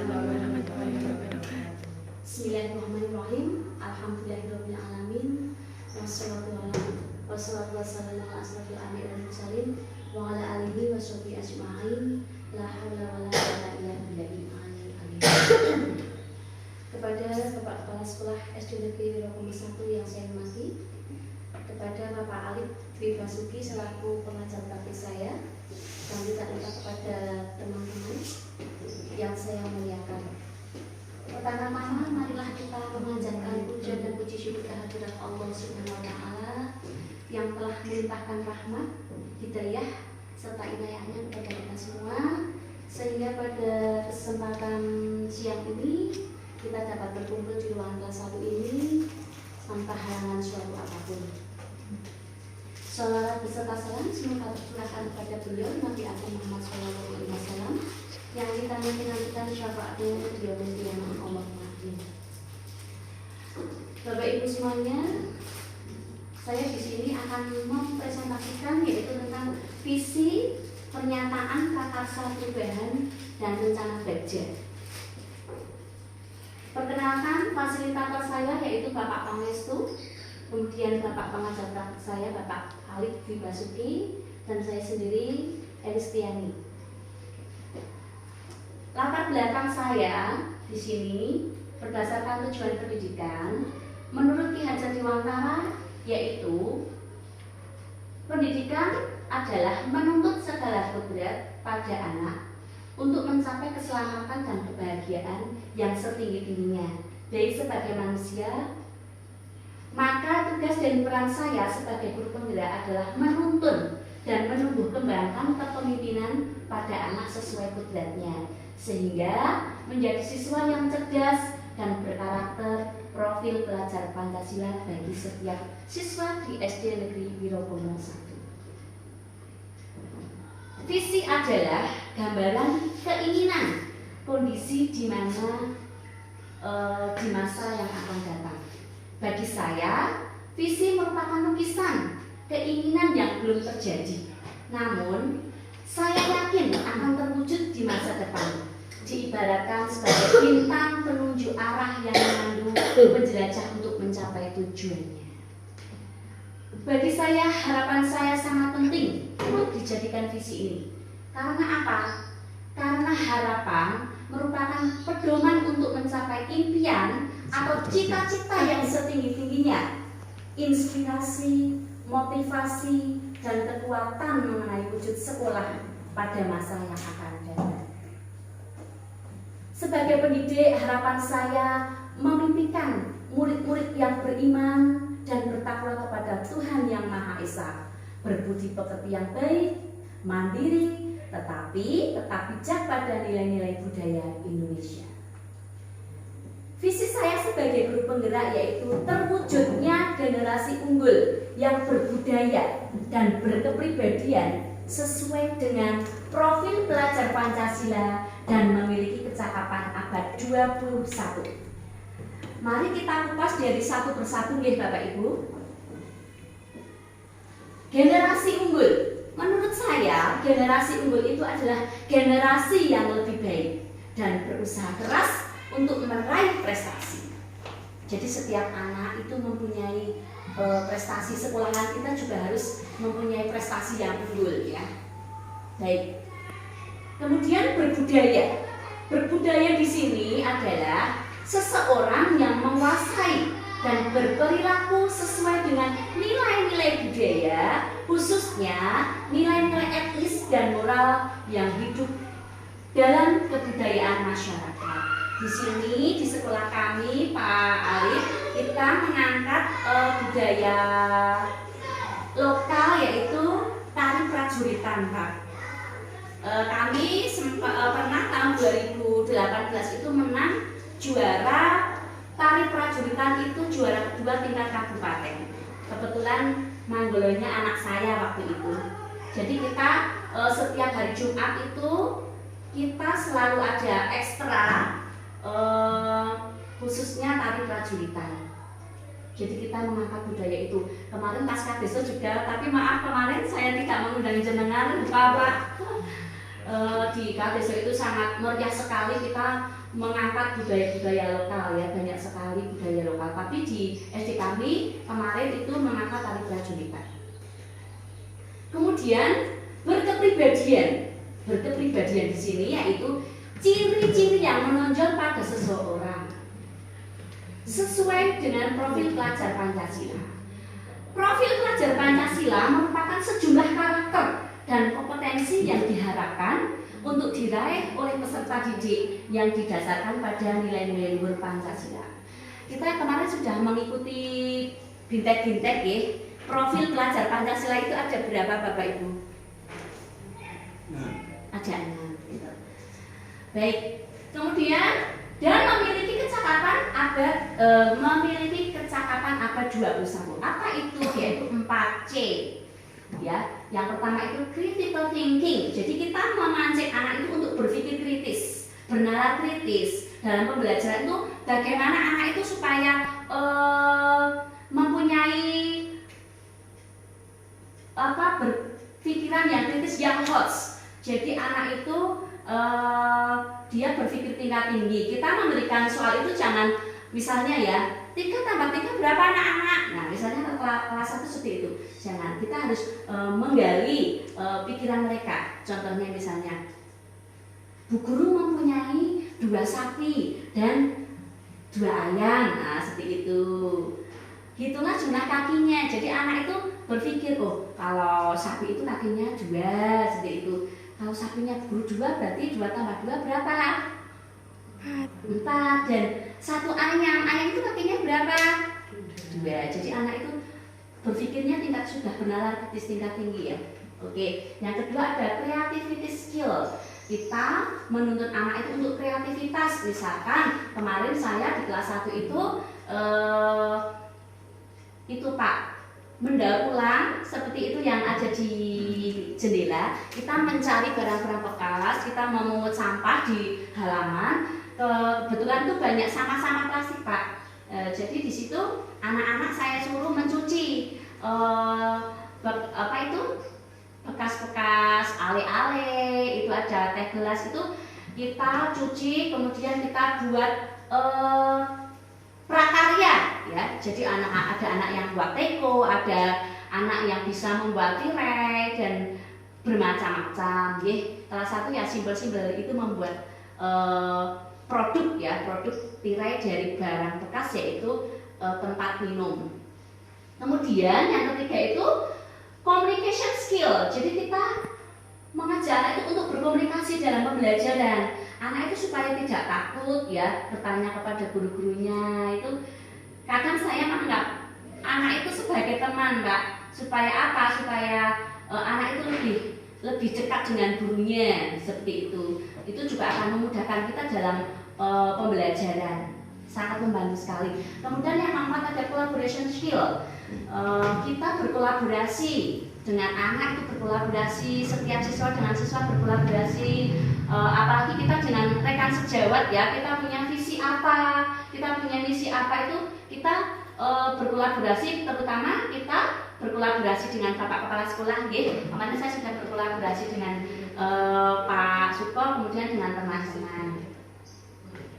warahmatullahi wabarakatuh. Bismillahirrahmanirrahim. Alhamdulillahirabbil alamin. Wassalatu wassalamu ala asrofil anbiya'i wal mursalin wa ala alihi washabihi ajma'in. La haula wala quwwata illa billahil aliyyil azim. Kepada Bapak Kepala Sekolah SD Negeri Wirokoma 1 yang saya hormati, kepada Bapak Alif Dwi Basuki selaku pengajar praktik saya, dan tidak lupa kepada teman-teman yang saya muliakan. Pertama-tama marilah kita memanjatkan puja dan puji syukur kehadirat Allah Subhanahu wa taala yang telah melimpahkan rahmat, hidayah serta inayahnya kepada kita semua, sehingga pada kesempatan siang ini kita dapat berkumpul di ruangan kelas 1 ini tanpa halangan suatu apapun. Salawat beserta salam semoga tercurahkan kepada beliau Nabi Agung Muhammad SAW yang kita nantikan syafaatnya di yaumil qiyamah Allahumma amin. Bapak Ibu semuanya, saya di sini akan mempresentasikan yaitu tentang visi, pernyataan, prakarsa perubahan dan rencana Bagja. Perkenalkan fasilitator saya yaitu Bapak Pangestu, kemudian Bapak pengajar praktik saya Bapak Alif Dwi Basuki, dan saya sendiri Elistiani. Latar belakang saya di sini berdasarkan tujuan pendidikan menurut Ki Hajar Dewantara, yaitu pendidikan adalah menuntut segala kodrat pada anak untuk mencapai keselamatan dan kebahagiaan yang setinggi-tingginya, baik sebagai manusia. Maka tugas dan peran saya sebagai guru penggerak adalah menuntun dan menumbuh kembangkan kepemimpinan pada anak sesuai kodratnya, sehingga menjadi siswa yang cerdas dan berkarakter, profil pelajar Pancasila bagi setiap siswa di SD Negeri Wirokoma 1. Visi adalah gambaran keinginan kondisi di mana di masa yang akan datang. Bagi saya, visi merupakan lukisan keinginan yang belum terjadi, namun saya yakin akan terwujud di masa depan. Diibaratkan sebagai bintang penunjuk arah yang mengandung menjelajah untuk mencapai tujuannya. Bagi saya, harapan saya sangat penting untuk dijadikan visi ini. Karena apa? Karena harapan merupakan pedoman untuk mencapai impian atau cita-cita yang setinggi-tingginya, inspirasi, motivasi, dan kekuatan mengenai wujud sekolah pada masa yang akan datang. Sebagai pendidik, harapan saya memimpikan murid-murid yang beriman dan bertakwa kepada Tuhan Yang Maha Esa, berbudi pekerti yang baik, mandiri, tetapi tetap bijak pada nilai-nilai budaya Indonesia. Visi saya sebagai guru penggerak yaitu terwujudnya generasi unggul yang berbudaya dan berkepribadian sesuai dengan profil pelajar Pancasila dan memiliki kecakapan abad 21. Mari kita kupas dari satu persatu nggih Bapak Ibu. Generasi unggul. Menurut saya, generasi unggul itu adalah generasi yang lebih baik dan berusaha keras untuk meraih prestasi. Jadi setiap anak itu mempunyai prestasi sekolahan, kita juga harus mempunyai prestasi yang unggul ya. Baik. Kemudian berbudaya. Berbudaya di sini adalah seseorang yang menguasai dan berperilaku sesuai dengan nilai-nilai budaya, khususnya nilai-nilai etis dan moral yang hidup dalam kebudayaan masyarakat. Di sini di sekolah kami Pak Alif, kita mengangkat budaya lokal yaitu tari prajuritan Pak. Kami pernah tahun 2018 itu menang juara tari prajuritan, itu juara kedua tingkat kabupaten. Kebetulan manggolonya anak saya waktu itu. Jadi kita setiap hari Jumat itu kita selalu ada ekstra khususnya tari prajuritan. Jadi kita mengangkat budaya itu. Kemarin Pasca Desa juga, tapi maaf kemarin saya tidak mengundang jenengan Bapak di Kadeso itu sangat meriah sekali, kita mengangkat budaya-budaya lokal ya, banyak sekali budaya lokal. Tapi di SD kami kemarin itu mengangkat tari prajuritan. Kemudian berkepribadian di sini yaitu ciri-ciri yang menonjol pada seseorang sesuai dengan profil pelajar Pancasila. Profil pelajar Pancasila merupakan sejumlah karakter dan kompetensi yang diharapkan untuk diraih oleh peserta didik yang didasarkan pada nilai-nilai luhur Pancasila. Kita kemarin sudah mengikuti bintek-bintek ya. Profil pelajar Pancasila itu ada berapa Bapak Ibu? Ada 6 gitu. Baik, kemudian dan memiliki kecakapan abad 21. Apa itu? Yaitu 4C. Ya, yang pertama itu critical thinking. Jadi kita memancing anak itu untuk berpikir kritis, bernalar kritis. Dalam pembelajaran itu bagaimana anak itu supaya mempunyai berpikiran yang kritis, yang hots. Jadi anak itu dia berpikir tingkat tinggi. Kita memberikan soal itu jangan misalnya ya 3 tambah 3 berapa anak-anak. Nah misalnya kelas 1 seperti itu. Jangan, kita harus menggali pikiran mereka. Contohnya misalnya Bu Guru mempunyai 2 sapi dan 2 ayam. Nah seperti itu. Hitunglah jumlah kakinya. Jadi anak itu berpikir, oh kalau sapi itu kakinya 2, seperti itu. Kalau sapinya Guru 2 berarti 2 tambah 2 berapa? 4. Dan 1 ayam itu kakinya berapa? 2. Jadi anak itu berpikirnya sudah bernalar kritis tingkat tinggi ya. Oke. Yang kedua ada creativity skill. Kita menuntut anak itu untuk kreativitas. Misalkan kemarin saya di kelas 1 itu Pak, mendaur ulang seperti itu yang ada di jendela. Kita mencari barang-barang bekas, kita memungut sampah di halaman. Kebetulan itu banyak sampah-sampah plastik Pak. Jadi di situ anak-anak saya suruh mencuci bekas-bekas ale-ale, itu ada teh gelas itu kita cuci, kemudian kita buat prakarya ya. Jadi ada anak yang buat teko, ada anak yang bisa membuat tirai dan bermacam-macam ya. Salah satu ya simbol-simbol itu membuat produk tirai dari barang bekas yaitu tempat minum. Kemudian yang ketiga itu communication skill. Jadi kita mengajar anak itu untuk berkomunikasi dalam pembelajaran. Anak itu supaya tidak takut ya bertanya kepada guru-gurunya. Itu kadang saya menganggap anak itu sebagai teman Mbak. Supaya apa? Supaya anak itu lebih dekat dengan gurunya seperti itu. Itu juga akan memudahkan kita dalam pembelajaran, sangat membantu sekali. Kemudian yang keempat ada collaboration skill. Kita berkolaborasi dengan anak, itu berkolaborasi, setiap siswa dengan siswa berkolaborasi. Apalagi kita dengan rekan sejawat ya, kita punya visi apa, kita punya misi apa, itu kita berkolaborasi. Terutama kita berkolaborasi dengan Bapak Kepala Sekolah, kemarin saya sudah berkolaborasi dengan Pak Suko, kemudian dengan teman-teman.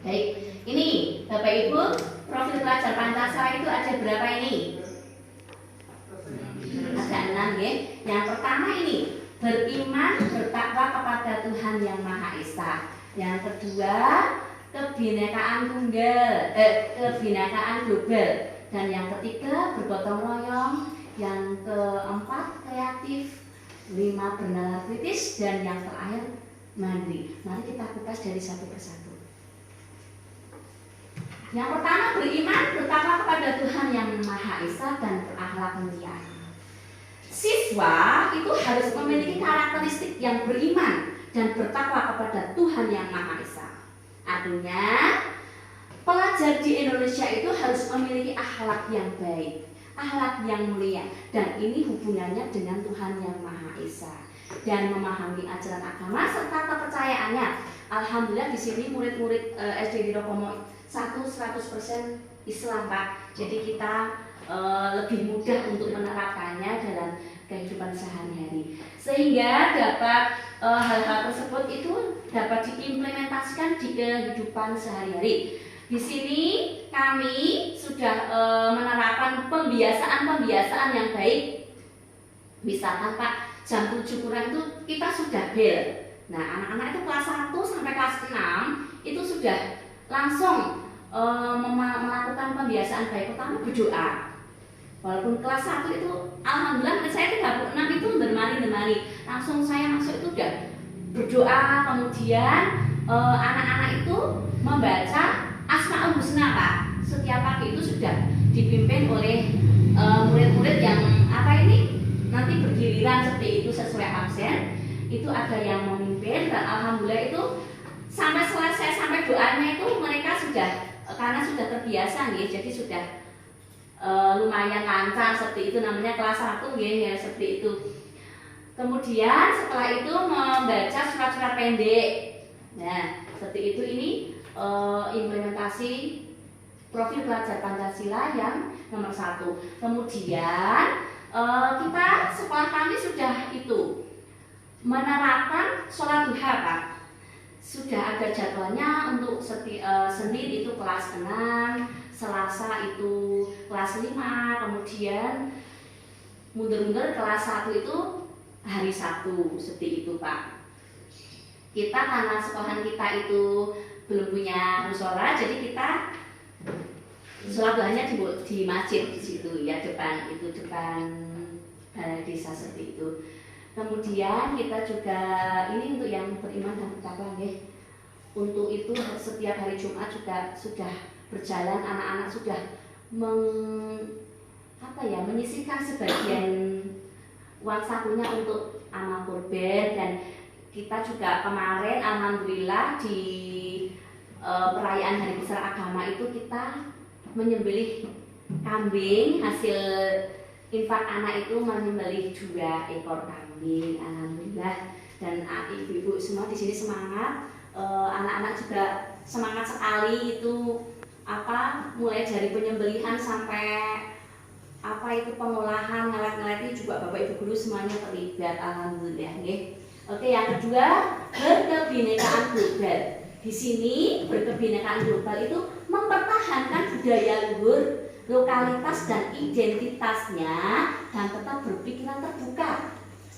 Baik, ini Bapak Ibu, profil pelajar Pancasila itu ada berapa ini? Ada 6 ya. Yang pertama ini beriman, bertakwa kepada Tuhan yang Maha Esa. Yang kedua kebinekaan global. Dan yang ketiga bergotong royong. Yang keempat kreatif. 5 bernalar kritis. Dan yang terakhir mandiri. Mari kita kupas dari satu persatu. Yang pertama beriman, bertakwa kepada Tuhan yang Maha Esa dan berakhlak mulia. Siswa itu harus memiliki karakteristik yang beriman dan bertakwa kepada Tuhan yang Maha Esa. Artinya pelajar di Indonesia itu harus memiliki akhlak yang baik, akhlak yang mulia, dan ini hubungannya dengan Tuhan yang Maha Esa dan memahami ajaran agama serta kepercayaannya. Alhamdulillah di sini murid-murid SD Wirokomo 100% Islam Pak. Jadi kita lebih mudah untuk menerapkannya dalam kehidupan sehari-hari, sehingga dapat hal-hal tersebut itu dapat diimplementasikan di kehidupan sehari-hari. Di sini kami sudah menerapkan pembiasaan yang baik. Misalkan Pak, jam 7 kurang itu kita sudah bel. Nah, anak-anak itu kelas 1 sampai kelas 6 itu sudah langsung melakukan pembiasaan baik. Pertama berdoa. Walaupun kelas 1 itu alhamdulillah saya 36 itu bermari-mari. Langsung saya masuk itu udah berdoa, kemudian anak-anak itu membaca Asmaul Husna Pak. Setiap pagi itu sudah dipimpin oleh murid-murid yang nanti bergiliran seperti itu sesuai absen. Itu ada yang memimpin dan alhamdulillah itu sampai selesai sampai doanya itu mereka sudah karena sudah terbiasa nih, jadi sudah lumayan lancar seperti itu, namanya kelas 1 ya seperti itu. Kemudian setelah itu membaca surat-surat pendek. Nah, seperti itu ini implementasi profil pelajar Pancasila yang nomor 1. Kemudian kita sekolah kami sudah itu menerapkan sholat duha Pak. Sudah ada jadwalnya untuk Senin itu kelas 6, Selasa itu kelas 5, kemudian mundur-mundur kelas 1 itu hari Sabtu, seperti itu Pak. Kita karena sekolahan kita itu belum punya musola, jadi kita sholat duhanya di masjid di situ ya, depan balai desa seperti itu. Kemudian kita juga ini untuk yang beriman dan bertakwa ya. Untuk itu setiap hari Jumat juga sudah berjalan, anak-anak sudah menyisihkan sebagian uang sakunya untuk amal kurban. Dan kita juga kemarin alhamdulillah di perayaan Hari Besar Agama itu kita menyembelih kambing. Hasil infak anak itu menyembelih 2 ekor kambing, alhamdulillah. Dan ibu-ibu semua di sini semangat, anak-anak juga semangat sekali itu mulai dari penyembelihan sampai pengolahan, ngelet-ngelet juga bapak ibu guru semuanya terlibat, alhamdulillah nggih. Oke, yang kedua, berkebinekaan global. Di sini berkebinekaan global itu mempertahankan budaya luhur lokalitas dan identitasnya dan tetap berpikiran terbuka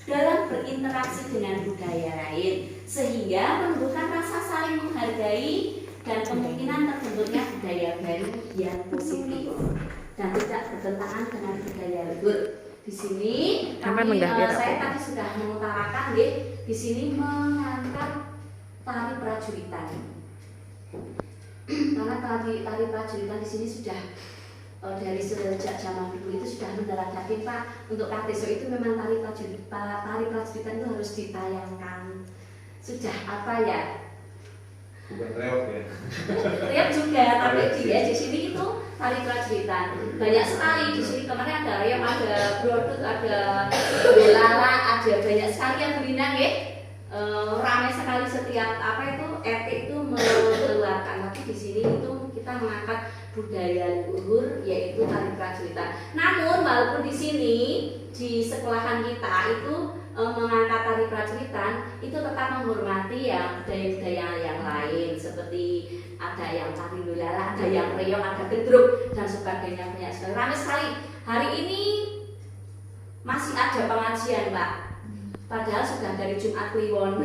dalam berinteraksi dengan budaya lain, sehingga menumbuhkan rasa saling menghargai dan kemungkinan terbentuknya budaya baru yang positif dan tidak bertentangan dengan budaya luhur. Di sini saya tadi sudah mengutarakan di sini mengangkat tari prajuritan. Karena tari prajuritan di sini sudah dari sejak zaman dulu itu sudah mendaratakan Pak. Untuk Kateso itu memang tari prajuritan itu harus ditayangkan. Sudah bukan reok ya? Reok juga, tapi di sini itu tari prajuritan banyak sekali. Di sini kemarin ada reok, ada brodut, ada bolala, ada banyak sekali yang berenang ya. Ramai sekali setiap RT itu mengeluarkan. Tapi di sini itu kita mengangkat budaya luhur yaitu tari prajuritan. Namun walaupun di sini di sekolahan kita itu mengangkat tari prajuritan, itu tetap menghormati ya budaya-budaya yang lain, seperti ada yang tari lulala, ada yang reog, ada gedruk dan sebagainya, banyak sekali. Ramai sekali. Hari ini masih ada pengajian Pak. Padahal sudah dari Jumat Kliwon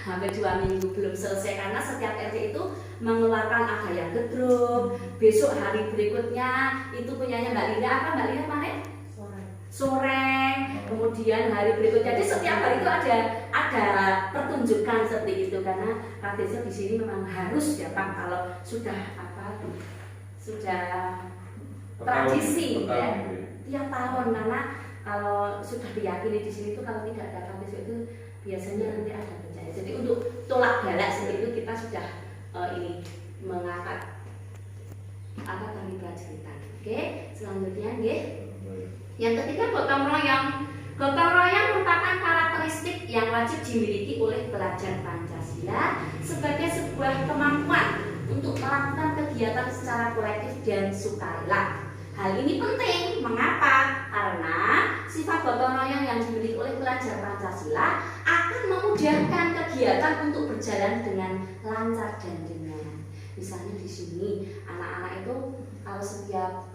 hampir 2 minggu belum selesai, karena setiap RT itu mengeluarkan ada yang gedruk. Besok hari berikutnya itu punyanya Mbak Linda Mbak Linda mana? Soreng. Kemudian hari berikutnya, jadi setiap hari itu ada pertunjukan seperti itu, karena Kateso di sini memang harus ya Pak, kalau sudah tradisi ya tiap tahun, karena kalau sudah diyakini di sini itu kalau tidak ada Kateso itu biasanya nanti ada bencana. Jadi untuk tolak balak seperti itu kita sudah ini mengangkat tari prajuritan. Oke, selanjutnya yang ketiga, gotong royong. Gotong royong merupakan karakteristik yang wajib dimiliki oleh pelajar Pancasila sebagai sebuah kemampuan untuk melakukan kegiatan secara kolektif dan sukarela. Hal ini penting, mengapa? Karena sifat gotong royong yang dimiliki oleh pelajar Pancasila akan memudahkan kegiatan untuk berjalan dengan lancar dan ringan. Misalnya di sini anak-anak itu kalau setiap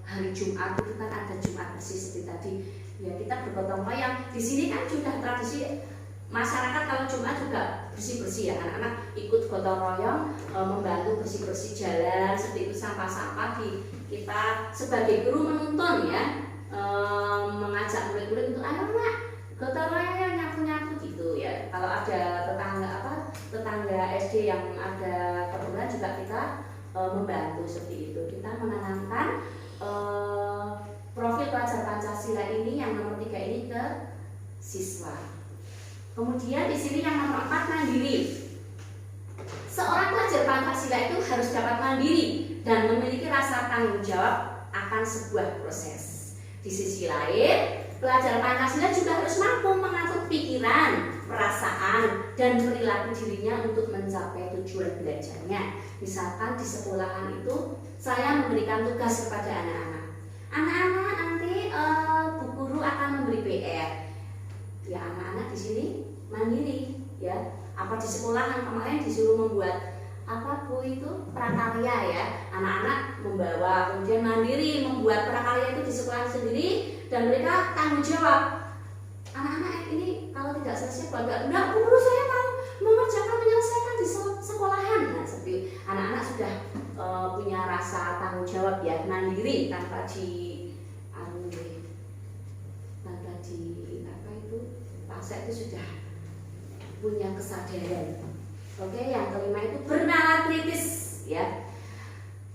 hari Jumat itu kan ada Jumat bersih seperti tadi. Ya kita bergotong royong. Di sini kan sudah tradisi masyarakat kalau Jumat juga bersih-bersih ya, anak-anak ikut gotong royong membantu bersih-bersih jalan seperti itu, sampah-sampah kita sebagai guru menuntun ya, mengajak murid-murid untuk ayo nak gotong royong nyapu-nyapu gitu ya. Kalau ada tetangga SD yang ada keperluan juga kita membantu seperti itu. Kita menanamkan profil pelajar Pancasila ini yang nomor 3 ini ke siswa. Kemudian di sini yang nomor 4 mandiri. Seorang pelajar Pancasila itu harus dapat mandiri dan memiliki rasa tanggung jawab akan sebuah proses. Di sisi lain, pelajar Pancasila juga harus mampu mengatur pikiran, perasaan, dan perilaku dirinya untuk mencapai tujuan belajarnya. Misalkan di sekolahan itu saya memberikan tugas kepada anak-anak. Anak-anak nanti Bu Guru akan memberi PR. Ya anak-anak di sini mandiri ya. Apa di sekolahan kemarin disuruh membuat apa Bu itu prakarya ya. Anak-anak membawa kemudian mandiri membuat prakarya itu di sekolah sendiri dan mereka tanggung jawab. Anak-anak ini kalau tidak selesai enggak Bu Guru saya mau mengerjakan menyelesaikan di sekolahan. Nah, seperti anak-anak sudah punya rasa tanggung jawab ya, mandiri tanpa di paksa itu sudah punya kesadaran. Oke, yang kelima itu bernalar kritis ya.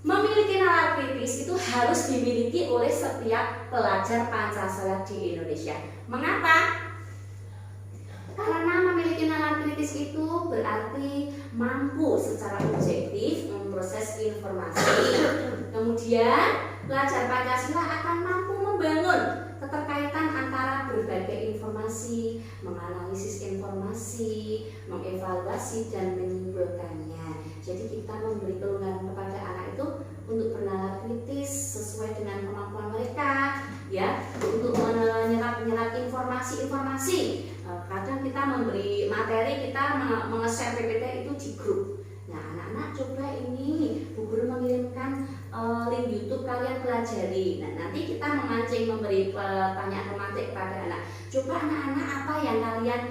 Memiliki nalar kritis itu harus dimiliki oleh setiap pelajar Pancasila di Indonesia. Mengapa? Karena memiliki nalar kritis itu berarti mampu secara objektif memproses informasi. Kemudian pelajar Pancasila akan mampu membangun keterkaitan antara berbagai informasi, menganalisis informasi, mengevaluasi dan menyimpulkannya. Jadi kita memberi kelonggaran kepada anak itu untuk bernalar kritis sesuai dengan kemampuan mereka, ya, untuk menyerap informasi. Kadang kita memberi materi, kita menge-share PPT itu di grup. Nah, anak-anak coba ini Bu Guru mengirimkan link YouTube kalian pelajari. Nah, nanti kita memancing memberi pertanyaan pemantik kepada anak. Coba anak-anak apa yang kalian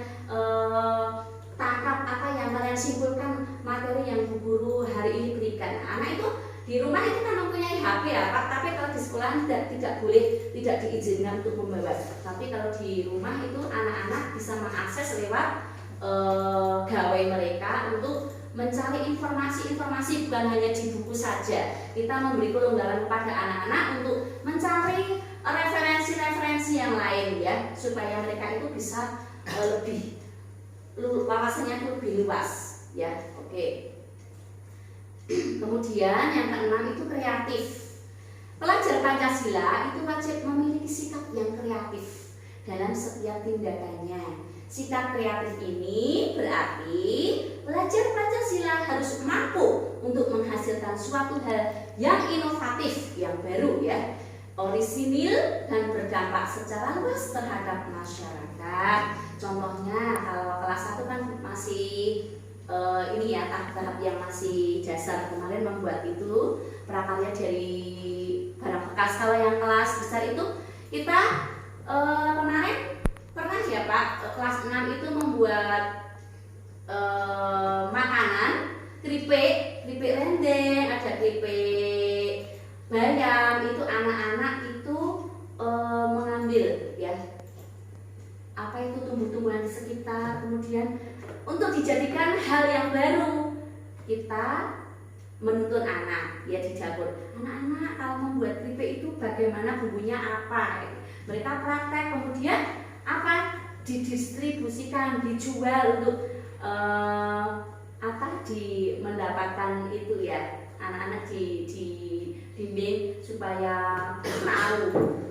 tangkap, apa yang kalian simpulkan materi yang Bu Guru hari ini berikan. Nah, anak itu di rumah itu kan mempunyai HP ya, tapi kalau di sekolah tidak boleh, tidak diizinkan untuk membawa. Tapi kalau di rumah itu anak-anak bisa mengakses lewat gawai mereka untuk mencari informasi-informasi, bukan hanya di buku saja. Kita memberi kelonggaran kepada anak-anak untuk mencari referensi-referensi yang lain ya, supaya mereka itu bisa lebih wawasannya lebih luas ya. Oke. Kemudian yang keenam itu kreatif. Pelajar Pancasila itu wajib memiliki sikap yang kreatif dalam setiap tindakannya. Sikap kreatif ini berarti pelajar Pancasila harus mampu untuk menghasilkan suatu hal yang inovatif, yang baru ya, orisinil dan berdampak secara luas terhadap masyarakat. Contohnya kalau kelas 1 kan masih ini ya, tahap-tahap yang masih dasar. Kemarin membuat itu prakarya dari barang bekas. Kalau yang kelas besar itu kita kemarin pernah ya Pak, kelas 6 itu membuat makanan keripik rendeng, ada keripik bayam. Itu anak-anak itu mengambil ya apa itu tumbuh-tumbuhan di sekitar, kemudian untuk dijadikan hal yang baru. Kita menuntun anak ya di dapur, anak-anak kalau membuat keripik itu bagaimana, bumbunya apa, mereka praktek, kemudian apa, didistribusikan, dijual untuk mendapatkan itu ya. Anak-anak dibimbing supaya tahu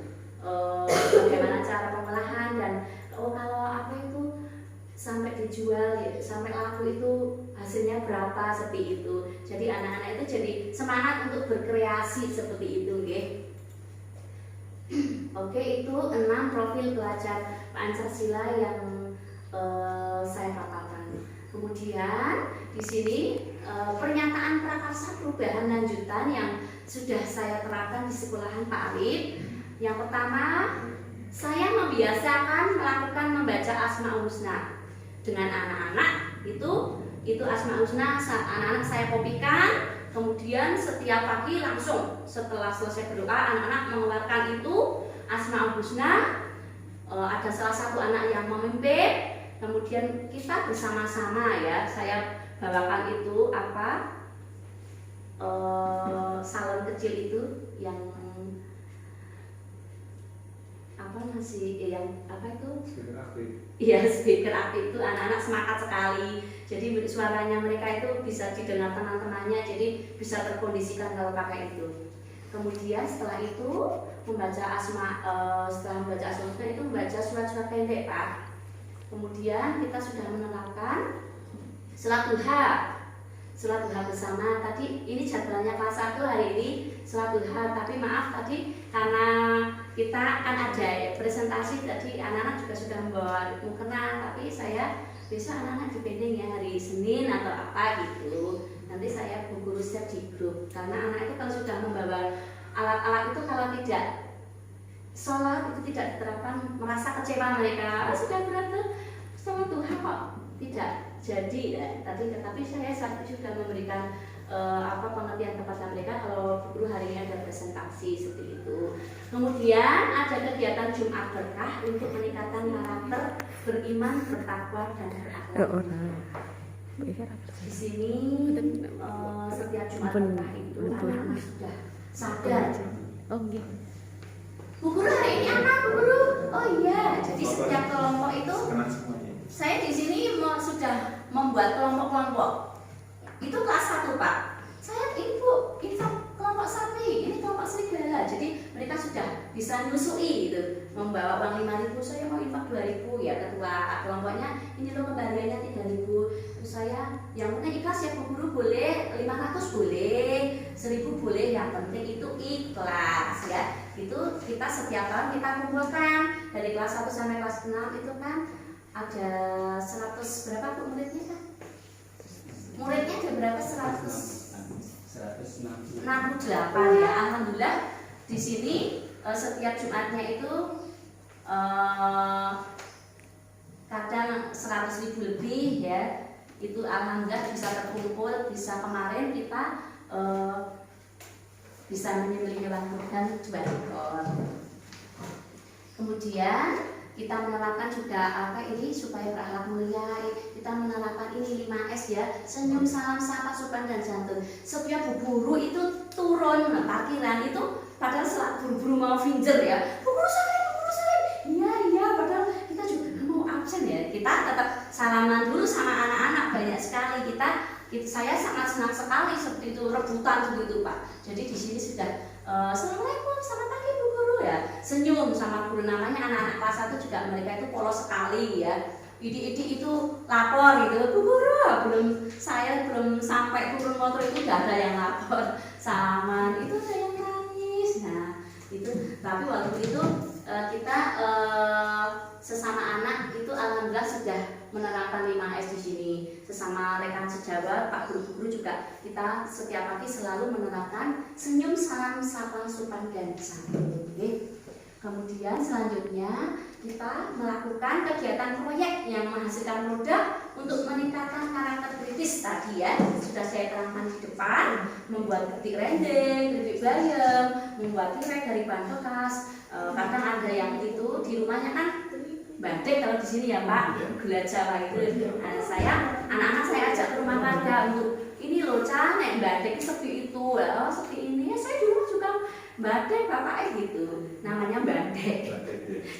bagaimana cara pengolahan dan kalau apa itu sampai dijual ya, sampai laku itu hasilnya berapa seperti itu. Jadi anak-anak itu jadi semangat untuk berkreasi seperti itu, nggih. Oke, itu 6 profil pelajar Pancasila yang saya paparkan. Kemudian di sini pernyataan prakarsa perubahan lanjutan yang sudah saya terapkan di sekolahan Pak Alif. Yang pertama, saya membiasakan melakukan membaca Asmaul Husna dengan anak-anak. Itu Asmaul Husna anak-anak saya kopikan. Kemudian setiap pagi langsung setelah selesai berdoa, anak-anak mengeluarkan itu Asmaul Husna. Ada salah satu anak yang memimpin. Kemudian kita bersama-sama ya, saya bawakan itu salon kecil itu yang speaker aktif itu anak-anak semangat sekali. Jadi suaranya mereka itu bisa didengar teman-temannya, jadi bisa terkondisikan kalau pakai itu. Kemudian setelah itu setelah membaca Asmaul Husna itu membaca surat-surat pendek, Pak. Kemudian kita sudah menerapkan sholat duha bersama. Tadi ini jadwalnya kelas 1 hari ini sholat duha, tapi maaf tadi karena kita akan ada presentasi, tadi anak-anak juga sudah membawa mukena, tapi saya besok anak-anak dipending ya hari Senin atau apa gitu. Nanti saya Bu Guru share di grup, karena anak itu kalau sudah membawa alat-alat itu kalau tidak sholat itu tidak diterapkan, merasa kecewa mereka. Sudah berat sholat duha kok tidak jadi ya. Tapi saya sudah memberikan pengertian kepada mereka kalau guru hari ini ada presentasi seperti itu. Kemudian ada kegiatan Jumat Berkah untuk meningkatkan karakter beriman, bertakwa dan berakhlak. Di sini setiap Jumat Berkah itu anak-anak sudah sadar. Bu Guru hari ini anak Bu Guru. Oh iya, jadi setiap kelompok itu saya di sini sudah membuat kelompok-kelompok. Itu kelas 1, Pak. Saya ibu infak kelompok sapi, ini kelompok serigala. Jadi mereka sudah bisa nyusui gitu. Membawa uang 5.000, saya mau infak 2.000 ya ketua kelompoknya. Ini loh kembaliannya 3.000. Terus saya yang penting ikhlas ya Bu Guru, boleh 500 boleh, 1.000 boleh, yang penting itu ikhlas ya. Itu kita setiap tahun kita kumpulkan dari kelas 1 sampai kelas 6 itu kan ada 100 berapa Bu muridnya kan? Muridnya ada berapa? 168 ya. Alhamdulillah di sini setiap Jumatnya itu kadang 100.000 lebih ya. Itu alhamdulillah bisa terkumpul, bisa kemarin kita bisa menyembelih hewan kurban 2 ekor. Kemudian kita menerapkan juga ini supaya berakhlak mulia. Kita menerapkan ini 5S ya, senyum, salam, sapa, sopan dan santun. Setiap Bu Guru itu turun parkiran itu padahal buru-buru mau finger ya. Bu Guru salim. Iya, padahal kita juga mau absen ya. Kita tetap salaman dulu sama anak-anak, banyak sekali saya sangat senang sekali seperti itu, rebutan seperti itu, Pak. Jadi di sini sudah Assalamualaikum, selamat pagi Bu Guru ya. Senyum sama guru, namanya anak-anak kelas 1 juga mereka itu polos sekali ya. Idi itu lapor gitu, Bu Guru, saya belum sampai turun motor itu udah ada yang lapor, salaman, itu ada yang nangis. Nah, itu tapi waktu itu kita sesama anak itu alhamdulillah sudah menerapkan 5S di sini. Sesama rekan sejawat, Pak Guru juga kita setiap pagi selalu menerapkan senyum, salam, sapa, sopan dan santun. Kemudian selanjutnya kita melakukan kegiatan proyek yang menghasilkan produk untuk meningkatkan karakter kritis tadi ya. Sudah saya terangkan di depan, membuat ketik rendeng, keripik bayam, membuat tirai dari bahan bekas. Kadang ada yang itu di rumahnya kan batik kalau di sini ya Pak, gula Jawa itu. Anak-anak saya ajak ke rumah warga untuk ini loh nek batik seperti itu, seperti ini. Ya, saya dulu juga batik Bapak gitu, namanya batik.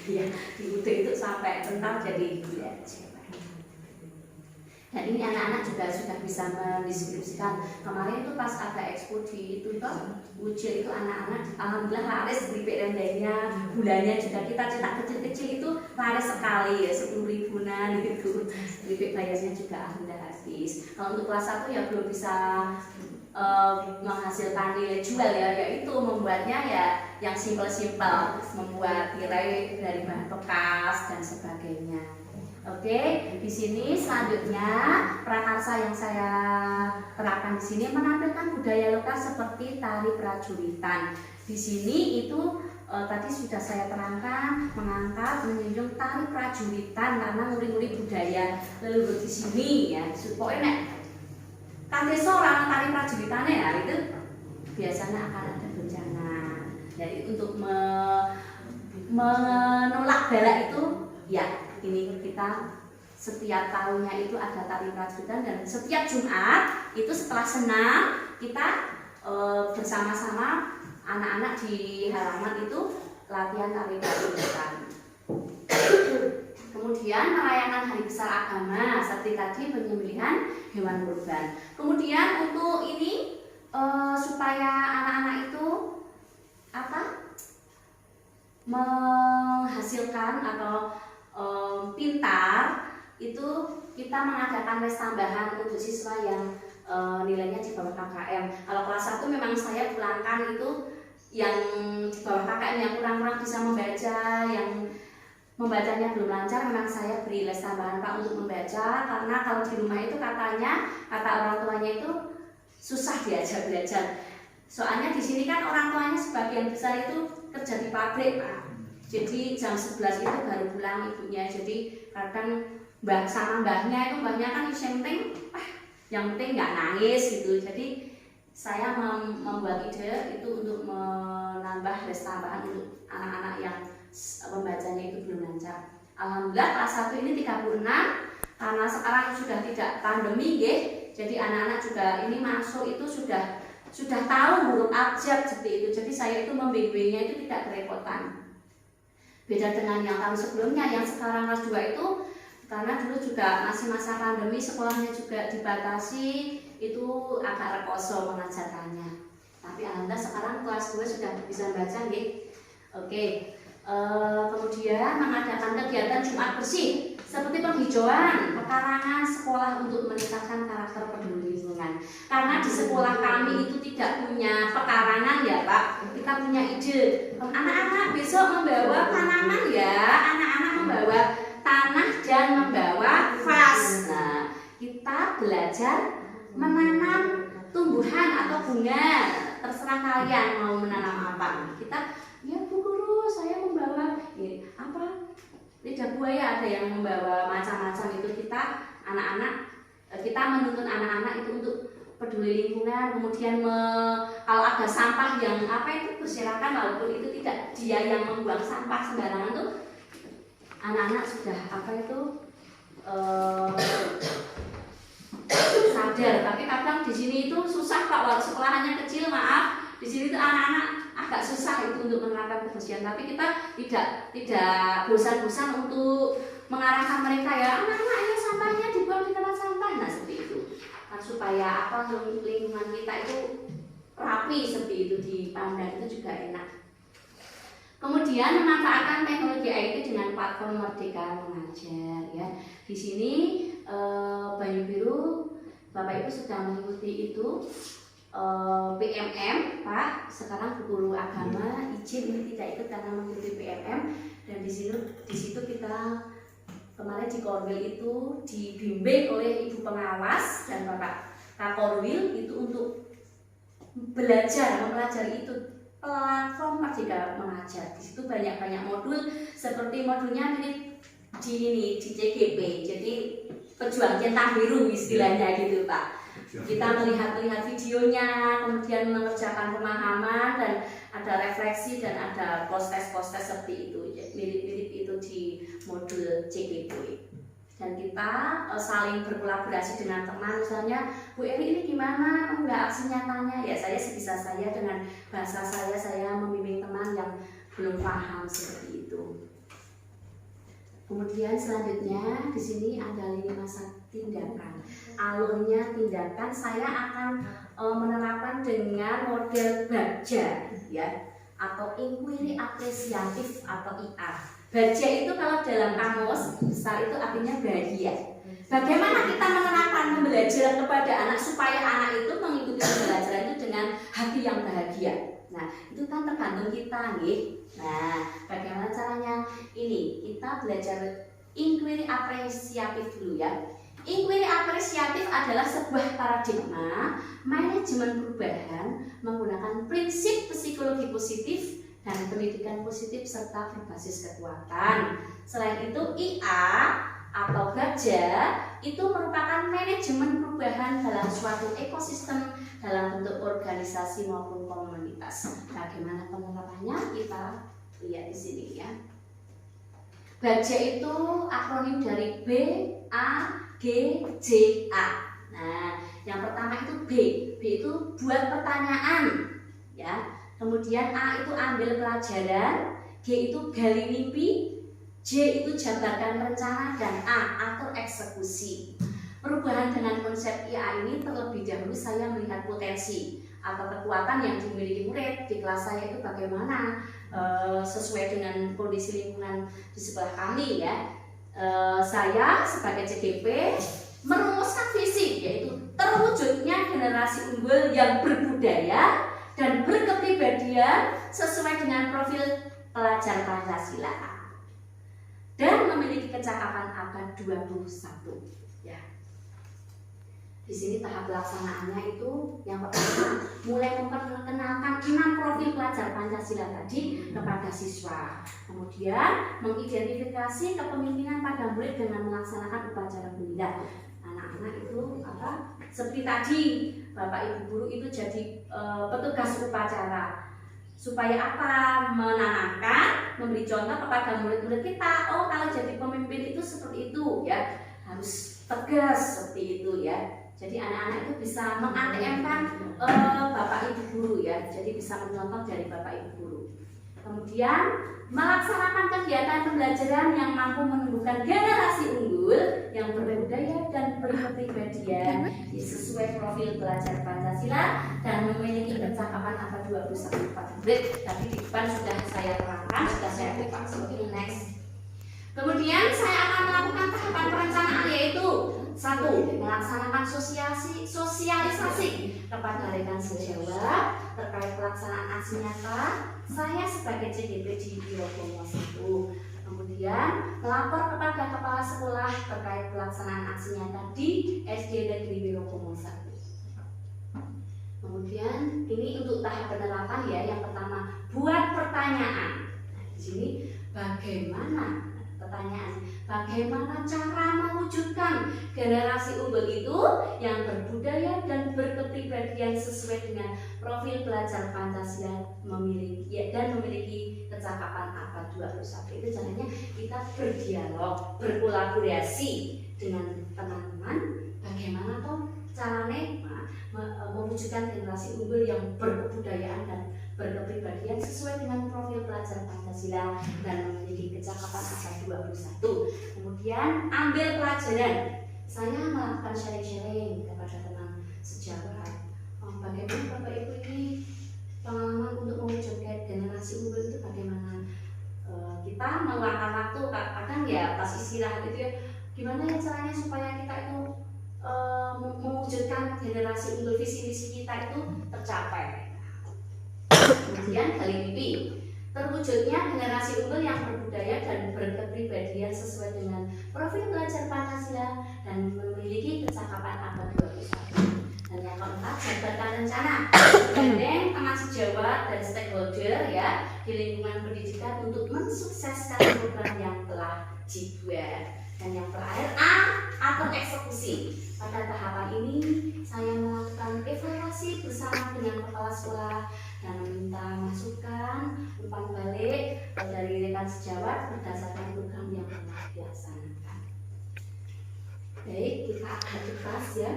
Ya, di Ude itu sampai bentar jadi gula Jawa. Dan ini anak-anak juga sudah bisa mendiskusikan. Kemarin itu pas ada expo di itu Ucil itu anak-anak alhamdulillah laris keripik rendengnya, gulanya juga kita cetak kecil-kecil itu laris sekali ya, 10 ribuan gitu. Keripik bayarnya juga alhamdulillah. gratis. Kalau untuk kelas 1 ya belum bisa menghasilkan nilai jual ya, yaitu membuatnya ya yang simpel-simpel, membuat tirai dari bahan bekas dan sebagainya. Oke, di sini selanjutnya prakarsa yang saya terapkan di sini menampilkan budaya lokal seperti tari prajuritan. Di sini itu tadi sudah saya terangkan, mengangkat, menjunjung tari prajuritan karena nguri-nguri budaya leluhur di sini ya. Pokoknya kan desa orang tari prajuritannya ya itu biasanya akan ada bencana. Jadi untuk menolak bala itu ya ini kita setiap tahunnya itu ada tari prajuritan dan setiap Jumat itu setelah senam kita bersama-sama anak-anak di halaman itu latihan tari prajuritan. Kemudian merayakan hari besar agama seperti tadi penyembelihan hewan kurban. Kemudian untuk ini supaya anak-anak itu menghasilkan atau pintar, itu kita mengadakan les tambahan untuk siswa yang nilainya di bawah KKM. Kalau kelas 1 memang saya pulangkan itu yang di bawah KKM yang kurang-kurang bisa membaca, yang membacanya belum lancar, memang saya beri les tambahan Pak untuk membaca, karena kalau di rumah itu katanya kata orang tuanya itu susah diajak belajar. Soalnya di sini kan orang tuanya sebagian besar itu kerja di pabrik Pak. Jadi jam 11 itu baru pulang ibunya. Jadi kadang mbah sama mbahnya itu kan yang penting nggak nangis gitu. Jadi saya membuat ide itu untuk menambah les tambahan untuk anak-anak yang pembacanya itu belum lancar. Alhamdulillah kelas 1 ini 36 karena sekarang sudah tidak pandemi nggih. Jadi anak-anak juga ini masuk itu sudah tahu huruf abjad seperti itu. Jadi saya itu membimbingnya itu tidak kerepotan. Beda dengan yang tahun sebelumnya, yang sekarang kelas 2 itu karena dulu juga masih masa pandemi, sekolahnya juga dibatasi, itu agak reposo mengajarkannya. Tapi alhamdulillah sekarang kelas 2 sudah bisa baca nggih. Oke. Kemudian mengadakan kegiatan Jumat bersih seperti penghijauan pekarangan sekolah untuk meningkatkan karakter peduli lingkungan. Karena di sekolah kami itu tidak punya pekarangan ya Pak, kita punya ide. Anak-anak besok membawa tanaman ya, anak-anak membawa tanah dan membawa vas. Nah, kita belajar menanam tumbuhan atau bunga, terserah kalian mau menanam apa. Kita ya Bu Guru, saya membawa lidah buaya, ada yang membawa macam-macam itu. Kita anak-anak, kita menuntun anak-anak itu untuk peduli lingkungan. Kemudian kalau ada sampah yang itu berserakan, walaupun itu tidak dia yang membuang sampah sembarangan tuh, anak-anak sudah sadar. Tapi kadang di sini itu susah Pak, walau sekolahannya kecil, maaf, di sini tuh anak-anak agak susah itu untuk menerapkan kebersihan. Tapi kita tidak bosan-bosan untuk mengarahkan mereka ya, anak-anak ini sampahnya dibuang di tempat sampah. Nah seperti itu kan, supaya lingkungan kita itu rapi, seperti itu dipandang itu juga enak. Kemudian memanfaatkan teknologi IT dengan platform Merdeka Mengajar ya. Di sini Banyu Biru Bapak Ibu sedang mengikuti itu PMM Pak. Sekarang Bu Guru Agama izin ini tidak ikut karena mengikuti PMM, dan di situ kita kemarin di Korwil itu dibimbing oleh Ibu Pengawas dan Bapak Kakorwil itu untuk mempelajari itu platform Merdeka Mengajar. Di situ banyak modul, seperti modulnya mirip di CGP, jadi pejuang centang biru istilahnya gitu Pak. Kita melihat videonya, kemudian mengerjakan pemahaman, dan ada refleksi dan ada post-test seperti itu, mirip-mirip itu di modul CGP. Dan kita saling berkolaborasi dengan teman, misalnya Bu Eri ini gimana enggak aksi nyatanya, ya saya sebisa saya dengan bahasa saya membimbing teman yang belum paham seperti itu. Kemudian selanjutnya di sini ada lini masa tindakan. Alurnya tindakan saya akan menerapkan dengan model baja ya, atau inquiry apresiatif atau IA. Baja itu kalau dalam kamus besar itu artinya bahagia. Bagaimana kita mengenalkan pembelajaran kepada anak supaya anak itu mengikuti pembelajaran itu dengan hati yang bahagia. Nah, itu kan tergantung kita nih. Nah, bagaimana caranya? Ini kita belajar inquiry apresiatif dulu ya. Inquiry apresiatif adalah sebuah paradigma manajemen perubahan menggunakan prinsip psikologi positif dan pendidikan positif serta berbasis kekuatan. Selain itu, IA atau gajah itu merupakan manajemen perubahan dalam suatu ekosistem dalam bentuk organisasi maupun komunitas. Bagaimana penerapannya kita lihat di sini ya. Gajah itu akronim dari B, A, G, J, A. Nah, yang pertama itu B. B itu buat pertanyaan ya. Kemudian A itu ambil pelajaran, G itu gali mimpi, J itu jabarkan rencana, dan A atur eksekusi. Perubahan dengan konsep IA ini terlebih dahulu saya melihat potensi atau kekuatan yang dimiliki murid di kelas saya itu bagaimana sesuai dengan kondisi lingkungan di sebelah kami ya. Saya sebagai CDP merumuskan visi yaitu terwujudnya generasi unggul yang berbudaya dan berkepribadian sesuai dengan profil pelajar Pancasila dan memiliki kecakapan abad 21 ya. Di sini tahap pelaksanaannya itu yang pertama mulai memperkenalkan 6 profil pelajar Pancasila tadi kepada siswa. Kemudian mengidentifikasi kepemimpinan pada murid dengan melaksanakan upacara bunda. Anak-anak itu apa? Seperti tadi Bapak Ibu guru itu jadi petugas upacara. Supaya apa? Menanamkan, memberi contoh kepada murid-murid kita. Oh, kalau jadi pemimpin itu seperti itu ya, harus tegas seperti itu ya. Jadi anak-anak itu bisa meng-ATM-kan Bapak Ibu guru ya. Jadi bisa mencontoh dari Bapak Ibu guru. Kemudian melaksanakan kegiatan pembelajaran yang mampu menumbuhkan generasi unggul yang berbudaya dan berkepribadian sesuai profil pelajar Pancasila dan memiliki percakapan abad 21 murid. Tapi di depan sudah saya terangkan, sudah saya buka. Next. Kemudian saya akan melakukan tahapan perencanaan yaitu 1. Melaksanakan sosialisasi kepada rekan sejawat terkait pelaksanaan aksi nyata saya sebagai CDP di Wirokomo 1. Kemudian melapor kepada kepala sekolah terkait pelaksanaan aksi nyata di SD Negeri Wirokomo 1. Kemudian ini untuk tahap penerapan ya. Yang pertama, buat pertanyaan. Nah, di sini bagaimana? Pertanyaan, bagaimana cara mewujudkan generasi unggul itu yang berbudaya dan berkepribadian sesuai dengan profil pelajar Pancasila dan memiliki kecakapan abad 21. Itu caranya kita berdialog, berkolaborasi dengan teman-teman. Bagaimana toh caranya mewujudkan generasi unggul yang berkebudayaan dan berkepribadian sesuai dengan profil pelajar Pancasila dan memiliki kecakapan abad 21. Kemudian ambil pelajaran. Saya melakukan sharing-sharing kepada teman sejawat. Bagaimana Bapak Ibu ini pengalaman untuk mewujudkan generasi unggul itu bagaimana? Kita meluangkan waktu kadang ya pas istirahat itu ya, gimana ya caranya supaya kita itu mewujudkan generasi unggul, visi-visi kita itu tercapai. Kemudian gali mimpi, terwujudnya generasi unggul yang berbudaya dan berkepribadian sesuai dengan profil pelajar Pancasila dan memiliki kecakapan abad 21. Dan yang keempat, jabarkan rencana, gandeng teman sejawat dan stakeholder ya di lingkungan pendidikan untuk mensukseskan program yang telah dibuat. Dan yang terakhir, A atau eksekusi. Pada tahapan ini saya melakukan evaluasi bersama dengan kepala sekolah dan meminta masukan umpan balik dari rekan sejawat berdasarkan program yang telah dilaksanakan. Baik, kita akan kelas ya.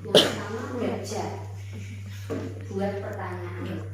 Yang pertama, belajar buat pertanyaan.